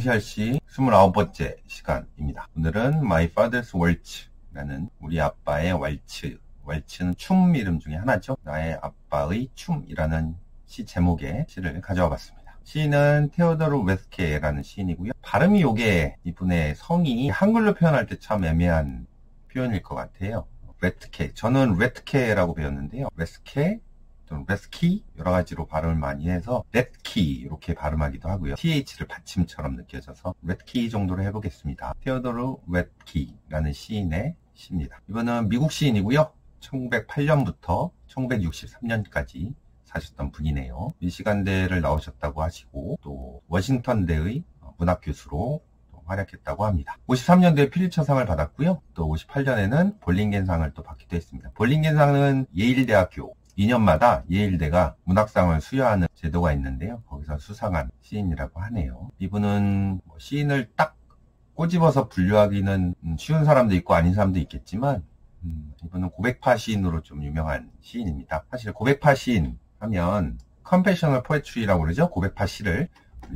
상시할 시 29번째 시간입니다. 오늘은 My Father's Waltz라는 우리 아빠의 왈츠. 왈츠는 춤 이름 중에 하나죠. 나의 아빠의 춤이라는 시 제목의 시를 가져와 봤습니다. 시인은 테오도르 웨스케라는 시인이고요. 발음이 요게 이분의 성이 한글로 표현할 때 참 애매한 표현일 것 같아요. 웨트케. 저는 웨트케라고 배웠는데요. 웨스케 또는 웨스키 여러 가지로 발음을 많이 해서 렛키 이렇게 발음하기도 하고요. TH를 받침처럼 느껴져서 웨트키 정도로 해보겠습니다. 테오도르 웨트키라는 시인의 시입니다. 이분은 미국 시인이고요. 1908년부터 1963년까지 사셨던 분이네요. 미시간대를 나오셨다고 하시고 또 워싱턴대의 문학교수로 활약했다고 합니다. 53년도에 필리처상을 받았고요. 또 58년에는 볼링겐상을 또 받기도 했습니다. 볼링겐상은 예일대학교 2년마다 예일대가 문학상을 수여하는 제도가 있는데요. 거기서 수상한 시인이라고 하네요. 이분은 시인을 딱 꼬집어서 분류하기는 쉬운 사람도 있고 아닌 사람도 있겠지만 이분은 고백파 시인으로 좀 유명한 시인입니다. 사실 고백파 시인 하면 Confessional Poetry라고 그러죠. 고백파 시를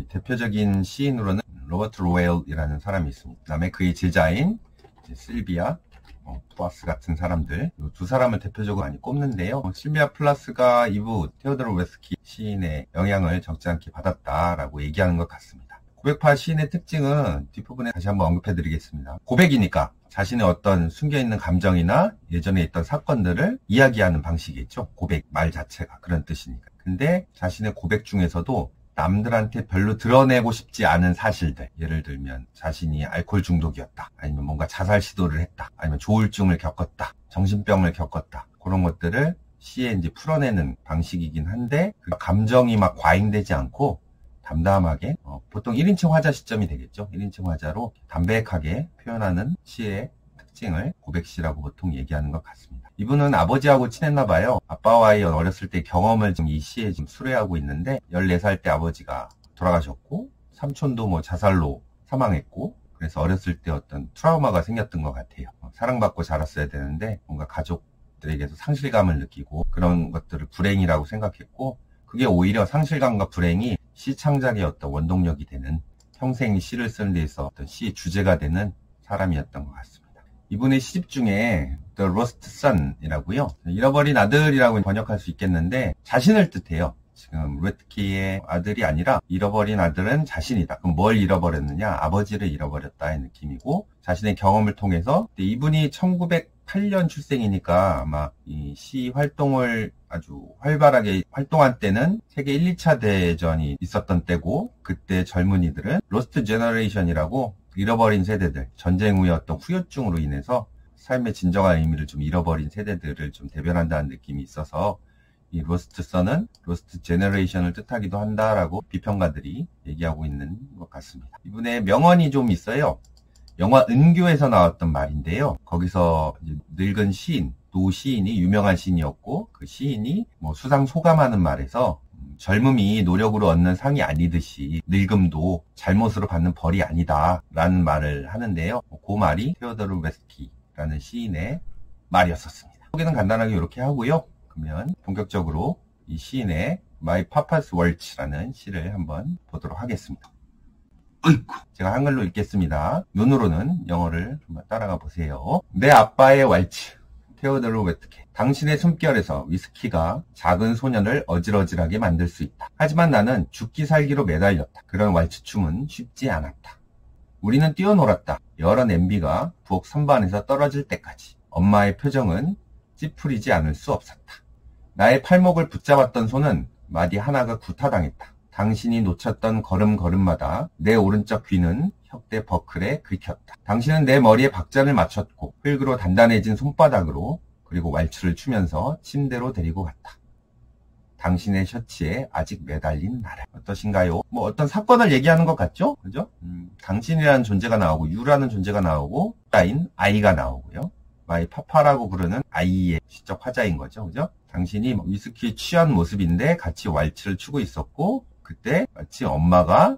대표적인 시인으로는 로버트 로웰이라는 사람이 있습니다. 그다음에 그의 제자인 실비아 플라스 같은 사람들, 이 두 사람을 대표적으로 많이 꼽는데요. 실비아 플라스가 이부 테오도르 웨스키 시인의 영향을 적지 않게 받았다라고 얘기하는 것 같습니다. 고백파 시인의 특징은 뒷부분에 다시 한번 언급해드리겠습니다. 고백이니까 자신의 어떤 숨겨있는 감정이나 예전에 있던 사건들을 이야기하는 방식이겠죠. 고백 말 자체가 그런 뜻이니까. 근데 자신의 고백 중에서도 남들한테 별로 드러내고 싶지 않은 사실들, 예를 들면 자신이 알코올 중독이었다, 아니면 뭔가 자살 시도를 했다, 아니면 조울증을 겪었다, 정신병을 겪었다, 그런 것들을 시에 이제 풀어내는 방식이긴 한데 그 감정이 막 과잉되지 않고 담담하게 보통 1인칭 화자 시점이 되겠죠. 1인칭 화자로 담백하게 표현하는 시의 특징을 고백시라고 보통 얘기하는 것 같습니다. 이분은 아버지하고 친했나 봐요. 아빠와의 어렸을 때 경험을 지금 이 시에 지금 수레하고 있는데 14살 때 아버지가 돌아가셨고 삼촌도 자살로 사망했고 그래서 어렸을 때 어떤 트라우마가 생겼던 것 같아요. 사랑받고 자랐어야 되는데 뭔가 가족들에게서 상실감을 느끼고 그런 것들을 불행이라고 생각했고 그게 오히려 상실감과 불행이 시 창작의 어떤 원동력이 되는 평생 시를 쓰는 데 있어 어떤 시의 주제가 되는 사람이었던 것 같습니다. 이분의 시집 중에 The Lost Son이라고요. 잃어버린 아들이라고 번역할 수 있겠는데 자신을 뜻해요. 지금 웨트키의 아들이 아니라 잃어버린 아들은 자신이다. 그럼 뭘 잃어버렸느냐? 아버지를 잃어버렸다의 느낌이고 자신의 경험을 통해서 이분이 1908년 출생이니까 아마 이 시 활동을 아주 활발하게 활동한 때는 세계 1, 2차 대전이 있었던 때고 그때 젊은이들은 로스트 제너레이션이라고 잃어버린 세대들, 전쟁 후의 어떤 후유증으로 인해서 삶의 진정한 의미를 좀 잃어버린 세대들을 좀 대변한다는 느낌이 있어서 이 로스트 선은 로스트 제너레이션을 뜻하기도 한다라고 비평가들이 얘기하고 있는 것 같습니다. 이분의 명언이 좀 있어요. 영화 은교에서 나왔던 말인데요. 거기서 늙은 시인, 노시인이 유명한 시인이었고 그 시인이 수상 소감하는 말에서 젊음이 노력으로 얻는 상이 아니듯이 늙음도 잘못으로 받는 벌이 아니다 라는 말을 하는데요. 그 말이 테오도르 웨스키라는 시인의 말이었었습니다. 소개는 간단하게 이렇게 하고요. 그러면 본격적으로 이 시인의 My Papa's Waltz라는 시를 한번 보도록 하겠습니다. 제가 한글로 읽겠습니다. 눈으로는 영어를 한번 따라가 보세요. 내 아빠의 왈츠 테오도르 웨트케. 당신의 숨결에서 위스키가 작은 소년을 어질어질하게 만들 수 있다. 하지만 나는 죽기 살기로 매달렸다. 그런 왈츠춤은 쉽지 않았다. 우리는 뛰어놀았다. 여러 냄비가 부엌 선반에서 떨어질 때까지. 엄마의 표정은 찌푸리지 않을 수 없었다. 나의 팔목을 붙잡았던 손은 마디 하나가 구타당했다. 당신이 놓쳤던 걸음걸음마다 내 오른쪽 귀는 혁대 버클에 긁혔다. 당신은 내 머리에 박자를 맞췄고 흙으로 단단해진 손바닥으로 그리고 왈츠를 추면서 침대로 데리고 갔다. 당신의 셔츠에 아직 매달린 나를. 어떠신가요? 어떤 사건을 얘기하는 것 같죠? 그죠? 당신이라는 존재가 나오고 유라는 존재가 나오고 따인 아이가 나오고요. 마이 파파라고 부르는 아이의 시적 화자인 거죠. 그죠? 당신이 위스키에 취한 모습인데 같이 왈츠를 추고 있었고 그때 마치 엄마가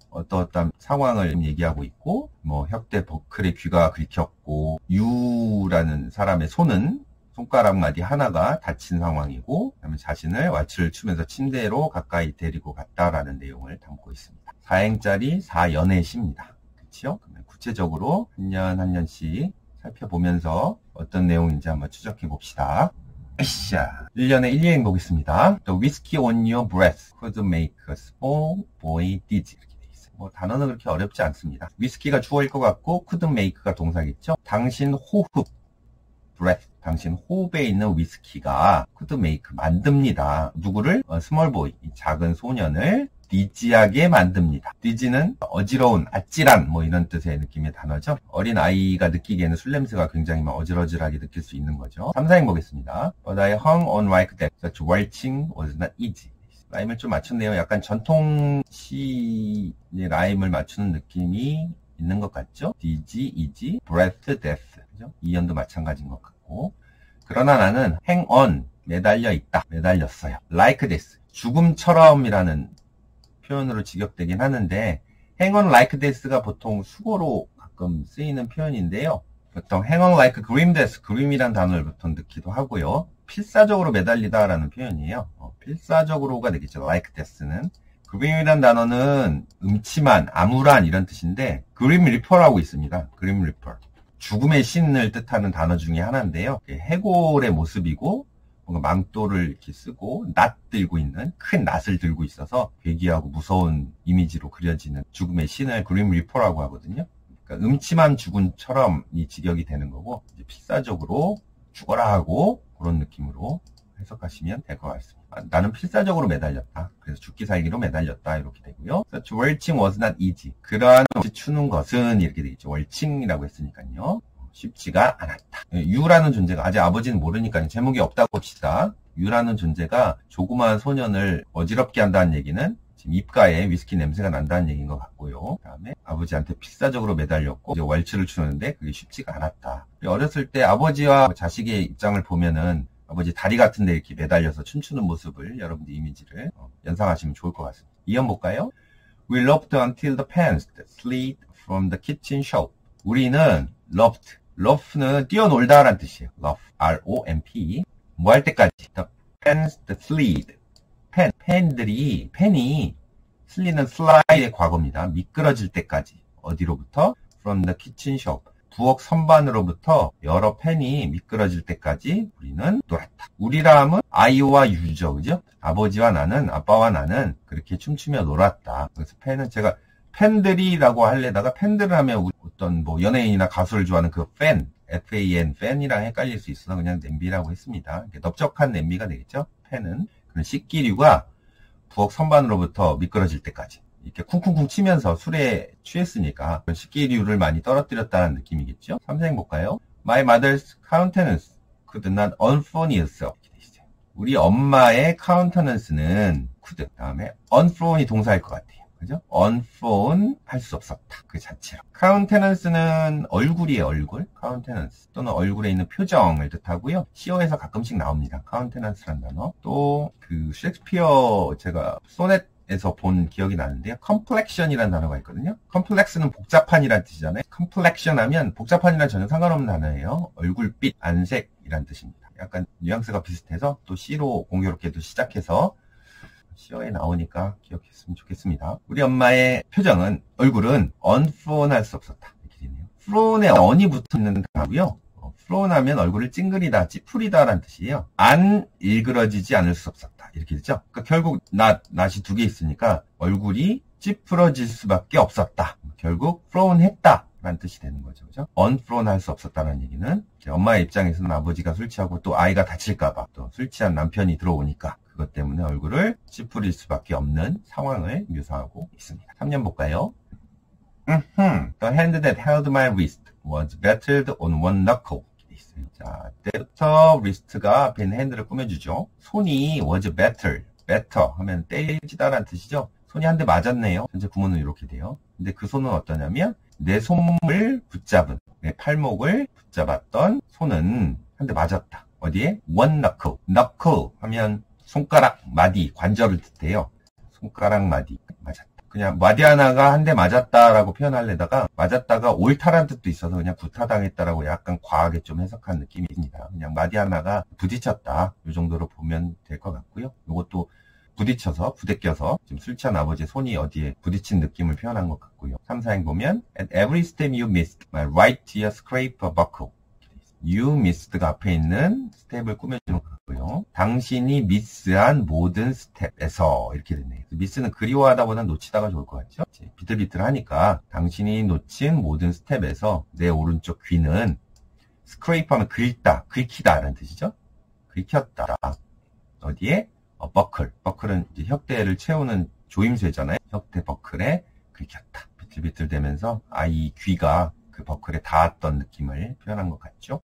어떠한 상황을 얘기하고 있고 혁대 버클의 귀가 긁혔고 유라는 사람의 손은 손가락 마디 하나가 다친 상황이고 그다음에 자신을 왈츠를 추면서 침대로 가까이 데리고 갔다라는 내용을 담고 있습니다. 4행짜리 4연의 시입니다. 그렇죠? 구체적으로 한 년 한 년씩 살펴보면서 어떤 내용인지 한번 추적해 봅시다. 으쌰. 1년에 1여행 보겠습니다. The whiskey on your breath could make a small boy dizzy. 이렇게 돼 있어요. 뭐 단어는 그렇게 어렵지 않습니다. 위스키가 주어일 것 같고 could make가 동사겠죠. 당신 호흡, breath. 당신 호흡에 있는 위스키가 could make 만듭니다. 누구를? small boy, 작은 소년을 디지하게 만듭니다. 디지는 어지러운, 아찔한 뭐 이런 뜻의 느낌의 단어죠. 어린 아이가 느끼기에는 술 냄새가 굉장히 막 어질어질하게 느낄 수 있는 거죠. 3, 4행 보겠습니다. But I hung on like that. Such waltzing was not easy. 라임을 좀 맞췄네요. 약간 전통시 라임을 맞추는 느낌이 있는 것 같죠? 디지, 이지, breath, death. 그죠? 이연도 마찬가지인 것 같고. 그러나 나는 hang on, 매달려 있다. 매달렸어요. Like this. 죽음처럼이라는 표현으로 직역되긴 하는데 hang on like this가 보통 수고로 가끔 쓰이는 표현인데요. 보통 hang on like grim death, grim이란 단어를 보통 넣기도 하고요. 필사적으로 매달리다라는 표현이에요. 필사적으로가 되겠죠. like death는. grim이란 단어는 음침한, 암울한 이런 뜻인데 grim reaper라고 있습니다. grim reaper. 죽음의 신을 뜻하는 단어 중에 하나인데요. 해골의 모습이고 뭔가 망토를 이렇게 쓰고 낫 들고 있는 큰 낫을 들고 있어서 괴기하고 무서운 이미지로 그려지는 죽음의 신을 그림 리퍼라고 하거든요. 그러니까 음침한 죽음처럼 이 직역이 되는 거고 이제 필사적으로 죽어라 하고 그런 느낌으로 해석하시면 될 것 같습니다. 나는 필사적으로 매달렸다. 그래서 죽기 살기로 매달렸다 이렇게 되고요. Such waltzing was not easy. 그러한 추는 것은 이렇게 되겠죠. 월칭이라고 했으니까요. 쉽지가 않았다. 유라는 존재가 아직 아버지는 모르니까 제목이 없다고 합시다. 유라는 존재가 조그마한 소년을 어지럽게 한다는 얘기는 지금 입가에 위스키 냄새가 난다는 얘기인 것 같고요. 그 다음에 아버지한테 필사적으로 매달렸고 이제 왈츠를 추는데 그게 쉽지가 않았다. 어렸을 때 아버지와 자식의 입장을 보면은 아버지 다리 같은 데 이렇게 매달려서 춤추는 모습을 여러분들 이미지를 연상하시면 좋을 것 같습니다. 이연 볼까요? We loved until the pans slid from the kitchen shelf. 우리는 loved. love는 뛰어놀다라는 뜻이에요. love, R-O-M-P. 뭐 할 때까지? the pans slid. 팬이 슬리는 슬라이드의 과거입니다. 미끄러질 때까지. 어디로부터? from the kitchen shelf. 부엌 선반으로부터 여러 팬이 미끄러질 때까지 우리는 놀았다. 우리라 하면 I와 U죠. 그죠? 아버지와 나는, 아빠와 나는 그렇게 춤추며 놀았다. 그래서 팬은 제가 팬들이라고 하려다가 팬들을 하면 어떤 뭐 연예인이나 가수를 좋아하는 그 팬, F-A-N, 팬이랑 헷갈릴 수 있어서 그냥 냄비라고 했습니다. 넓적한 냄비가 되겠죠? 팬은. 그런 식기류가 부엌 선반으로부터 미끄러질 때까지. 이렇게 쿵쿵쿵 치면서 술에 취했으니까 그런 식기류를 많이 떨어뜨렸다는 느낌이겠죠? 3생 볼까요? My mother's countenance could not unfrown itself. 우리 엄마의 countenance는 could, 다음에 unfrown이 동사일 것 같아요. 그죠? unfrown 할 수 없었다. 그 자체로. countenance는 얼굴이에요, 얼굴. countenance 또는 얼굴에 있는 표정을 뜻하고요. 시어에서 가끔씩 나옵니다. countenance란 단어. 또 그 셰익스피어 제가 소넷 에서 본 기억이 나는데요. complexion이라는 단어가 있거든요. complex는 복잡한이라는 뜻이잖아요. complexion 하면 복잡한이랑 전혀 상관없는 단어예요. 얼굴빛, 안색이라는 뜻입니다. 약간 뉘앙스가 비슷해서 또 C로 공교롭게도 시작해서 시어에 나오니까 기억했으면 좋겠습니다. 우리 엄마의 표정은, 얼굴은 unfrown 할 수 없었다. 이렇게 되네요. frown에 on이 붙는 단어고요. frown 하면 얼굴을 찡그리다, 찌푸리다 라는 뜻이에요. 안 일그러지지 않을 수 없었다. 이렇게 되죠. 그러니까 결국 낫이 두 개 있으니까 얼굴이 찌푸러질 수밖에 없었다. 결국 frown 했다 라는 뜻이 되는 거죠. 그죠? unfrown 할 수 없었다는 얘기는 엄마의 입장에서는 아버지가 술 취하고 또 아이가 다칠까봐 또 술 취한 남편이 들어오니까 그것 때문에 얼굴을 찌푸릴 수밖에 없는 상황을 묘사하고 있습니다. 3년 볼까요? The hand that held my wrist was battered on one knuckle. 자, 때부터 wrist가 앞에 있는 핸들을 꾸며주죠. 손이 was battered, batter 하면 때리지다라는 뜻이죠. 손이 한 대 맞았네요. 현재 구문은 이렇게 돼요. 근데 그 손은 어떠냐면 내 손을 붙잡은, 내 팔목을 붙잡았던 손은 한 대 맞았다. 어디에? one knuckle. knuckle 하면 손가락, 마디, 관절을 뜻해요. 손가락, 마디, 맞았다. 그냥 마디 하나가 한 대 맞았다라고 표현하려다가 맞았다가 옳다라는 뜻도 있어서 그냥 구타당했다라고 약간 과하게 좀 해석한 느낌이 있습니다. 그냥 마디 하나가 부딪혔다. 이 정도로 보면 될 것 같고요. 이것도 부딪혀서 부대껴서 지금 술 취한 아버지의 손이 어디에 부딪힌 느낌을 표현한 것 같고요. 3, 4행 보면 At every step you missed, my right ear scrape a buckle. You missed가 앞에 있는 스텝을 꾸며주는 것 같고요. 당신이 미스한 모든 스텝에서 이렇게 됐네요. 미스는 그리워하다보다는 놓치다가 좋을 것 같죠? 비틀비틀하니까 당신이 놓친 모든 스텝에서 내 오른쪽 귀는 scrape 하면 긁다, 긁히다 라는 뜻이죠. 긁혔다. 어디에? 버클은 이제 혁대를 채우는 조임쇠잖아요. 혁대 버클에 긁혔다. 비틀비틀 되면서 이 귀가 그 버클에 닿았던 느낌을 표현한 것 같죠.